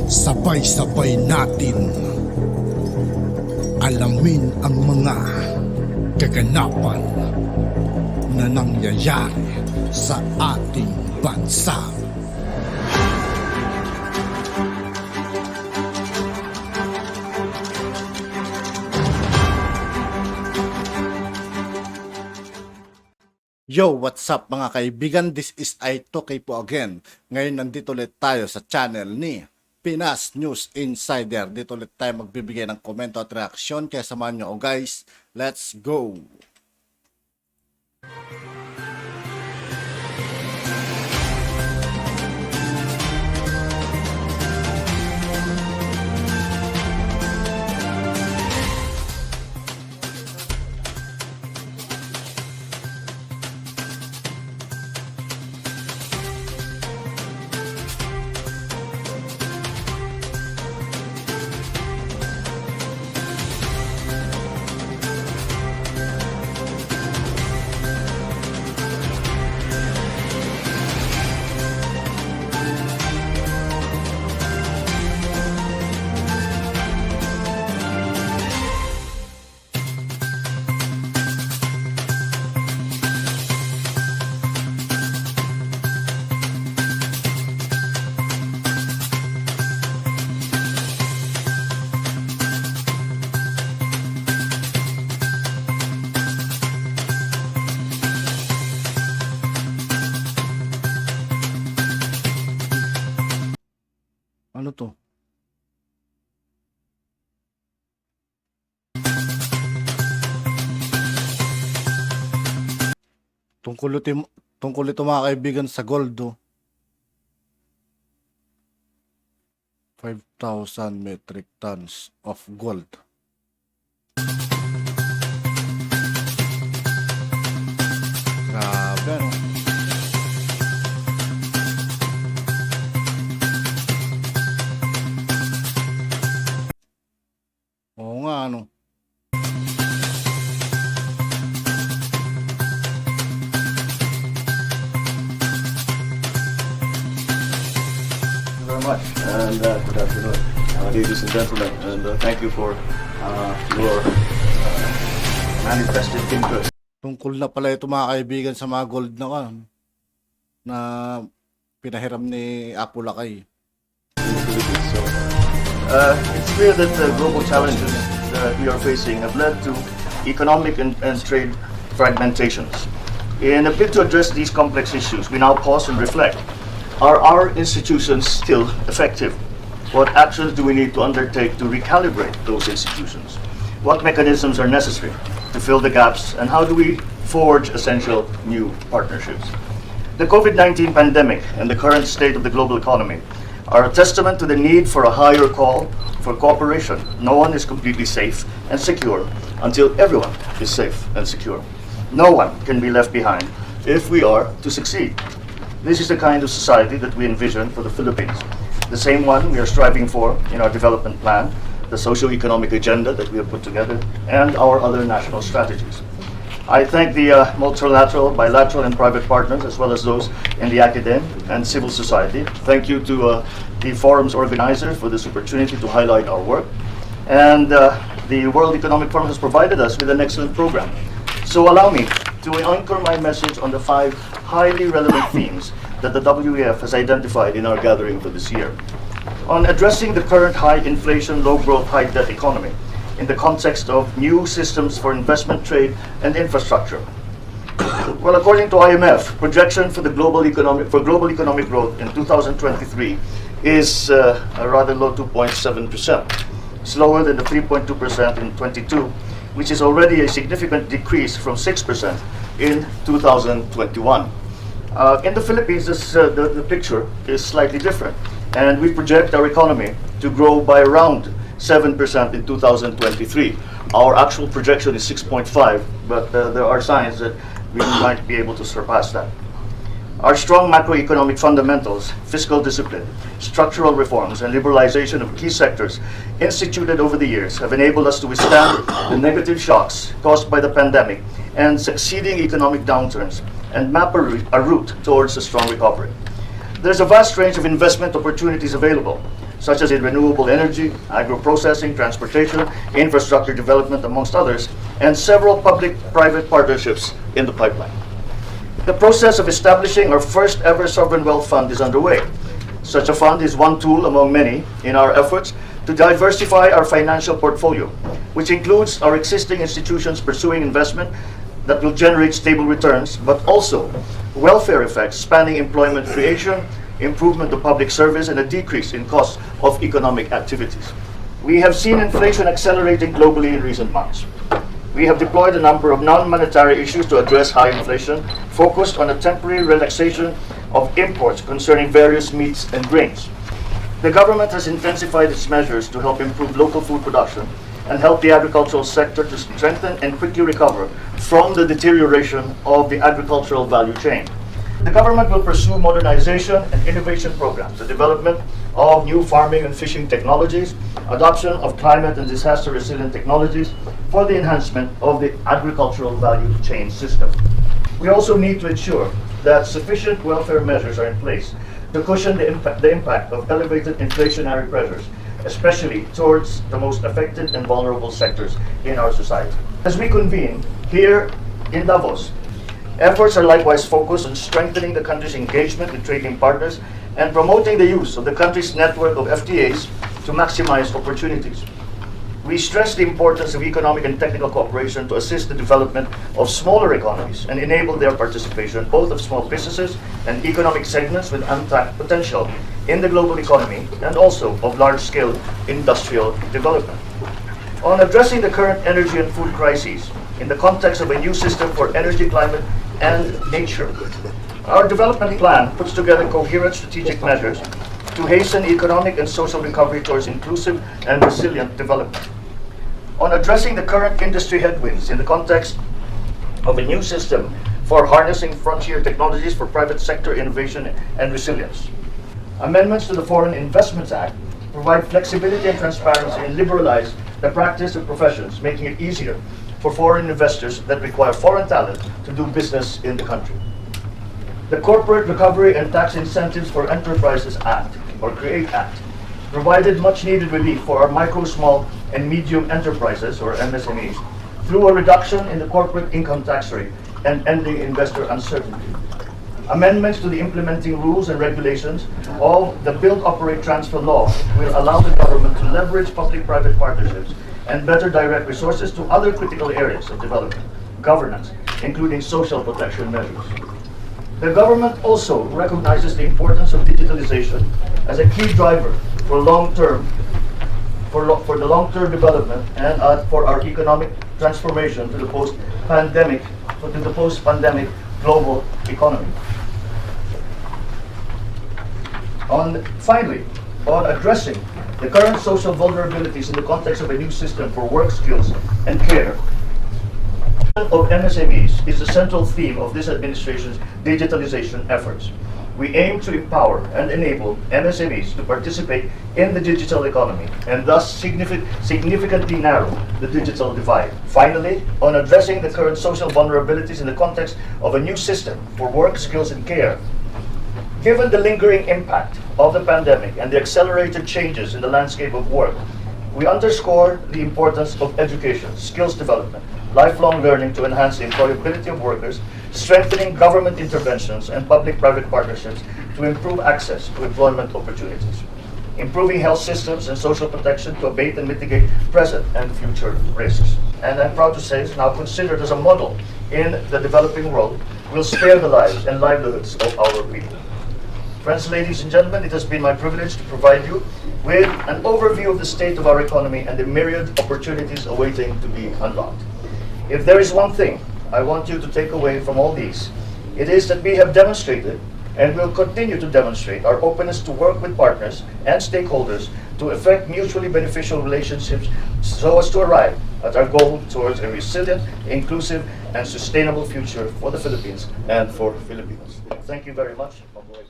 Sabay-sabay natin alamin ang mga kaganapan na nangyayari sa ating bansa. Yo, what's up mga kaibigan? This is TOO KAYE po again. Ngayon nandito ulit tayo sa channel ni Pinas News Insider. Dito ulit tayo magbibigay ng komento at reaksyon. Kaya samahan nyo guys. Let's go! Ano to? Tungkol ito mga kaibigan sa gold do. 5,000 metric tons of gold. Grabe no? Oo nga, ano. Thank you very much, and good afternoon, ladies and gentlemen, and thank you for your manifested interest. Tungkol na pala ito mga kaibigan sa mga gold na pinahiram ni Apo Lakay. It's clear that the global challenges that we are facing have led to economic and trade fragmentations. In a bid to address these complex issues, we now pause and reflect. Are our institutions still effective? What actions do we need to undertake to recalibrate those institutions? What mechanisms are necessary to fill the gaps, and how do we forge essential new partnerships? The COVID-19 pandemic and the current state of the global economy are a testament to the need for a higher call for cooperation. No one is completely safe and secure until everyone is safe and secure. No one can be left behind if we are to succeed. This is the kind of society that we envision for the Philippines, the same one we are striving for in our development plan, the socio-economic agenda that we have put together, and our other national strategies. I thank the multilateral, bilateral, and private partners, as well as those in the academic and civil society. Thank you to the forum's organizers for this opportunity to highlight our work. And the World Economic Forum has provided us with an excellent program. So allow me to anchor my message on the 5 highly relevant themes that the WEF has identified in our gathering for this year. On addressing the current high inflation, low growth, high debt economy, in the context of new systems for investment, trade, and infrastructure. Well, according to IMF, projection for global economic growth in 2023 is a rather low 2.7%, slower than the 3.2% in 22, which is already a significant decrease from 6% in 2021. In the Philippines, the picture is slightly different, and we project our economy to grow by around 7% in 2023. Our actual projection is 6.5, but there are signs that we might be able to surpass that. Our strong macroeconomic fundamentals, fiscal discipline, structural reforms, and liberalization of key sectors instituted over the years have enabled us to withstand the negative shocks caused by the pandemic and succeeding economic downturns and map a route towards a strong recovery. There's a vast range of investment opportunities available, such as in renewable energy, agro-processing, transportation, infrastructure development, amongst others, and several public-private partnerships in the pipeline. The process of establishing our first ever sovereign wealth fund is underway. Such a fund is one tool among many in our efforts to diversify our financial portfolio, which includes our existing institutions pursuing investment that will generate stable returns, but also welfare effects spanning employment creation, improvement of public service, and a decrease in costs of economic activities. We have seen inflation accelerating globally in recent months. We have deployed a number of non-monetary issues to address high inflation, focused on a temporary relaxation of imports concerning various meats and grains. The government has intensified its measures to help improve local food production and help the agricultural sector to strengthen and quickly recover from the deterioration of the agricultural value chain. The government will pursue modernization and innovation programs, the development of new farming and fishing technologies, adoption of climate and disaster resilient technologies for the enhancement of the agricultural value chain system. We also need to ensure that sufficient welfare measures are in place to cushion the impact of elevated inflationary pressures, especially towards the most affected and vulnerable sectors in our society. As we convene here in Davos, efforts are likewise focused on strengthening the country's engagement with trading partners and promoting the use of the country's network of FTAs to maximize opportunities. We stress the importance of economic and technical cooperation to assist the development of smaller economies and enable their participation, both of small businesses and economic segments with untapped potential in the global economy, and also of large-scale industrial development. On addressing the current energy and food crises in the context of a new system for energy, climate, and nature, our development plan puts together coherent strategic measures to hasten economic and social recovery towards inclusive and resilient development. On addressing the current industry headwinds in the context of a new system for harnessing frontier technologies for private sector innovation and resilience. Amendments to the Foreign Investments Act provide flexibility and transparency and liberalize the practice of professions, making it easier for foreign investors that require foreign talent to do business in the country. The Corporate Recovery and Tax Incentives for Enterprises Act, or CREATE Act, provided much needed relief for our micro, small, and medium enterprises, or MSMEs, through a reduction in the corporate income tax rate and ending investor uncertainty. Amendments to the implementing rules and regulations of the Build, Operate, Transfer law will allow the government to leverage public-private partnerships and better direct resources to other critical areas of development, governance, including social protection measures. The government also recognizes the importance of digitalization as a key driver for the long-term development and for our economic transformation to the post-pandemic global economy. Finally, on addressing the current social vulnerabilities in the context of a new system for work skills and care of MSMEs is the central theme of this administration's digitalization efforts. We aim to empower and enable MSMEs to participate in the digital economy and thus significantly narrow the digital divide. Finally, on addressing the current social vulnerabilities in the context of a new system for work, skills, and care, given the lingering impact of the pandemic and the accelerated changes in the landscape of work, we underscore the importance of education, skills development, lifelong learning to enhance the employability of workers, strengthening government interventions and public-private partnerships to improve access to employment opportunities, improving health systems and social protection to abate and mitigate present and future risks. And I'm proud to say it's now considered as a model in the developing world, will spare the lives and livelihoods of our people. Friends, ladies and gentlemen, it has been my privilege to provide you with an overview of the state of our economy and the myriad opportunities awaiting to be unlocked. If there is one thing I want you to take away from all these, it is that we have demonstrated and will continue to demonstrate our openness to work with partners and stakeholders to effect mutually beneficial relationships so as to arrive at our goal towards a resilient, inclusive, and sustainable future for the Philippines and for Filipinos. Thank you very much. Mabuhay.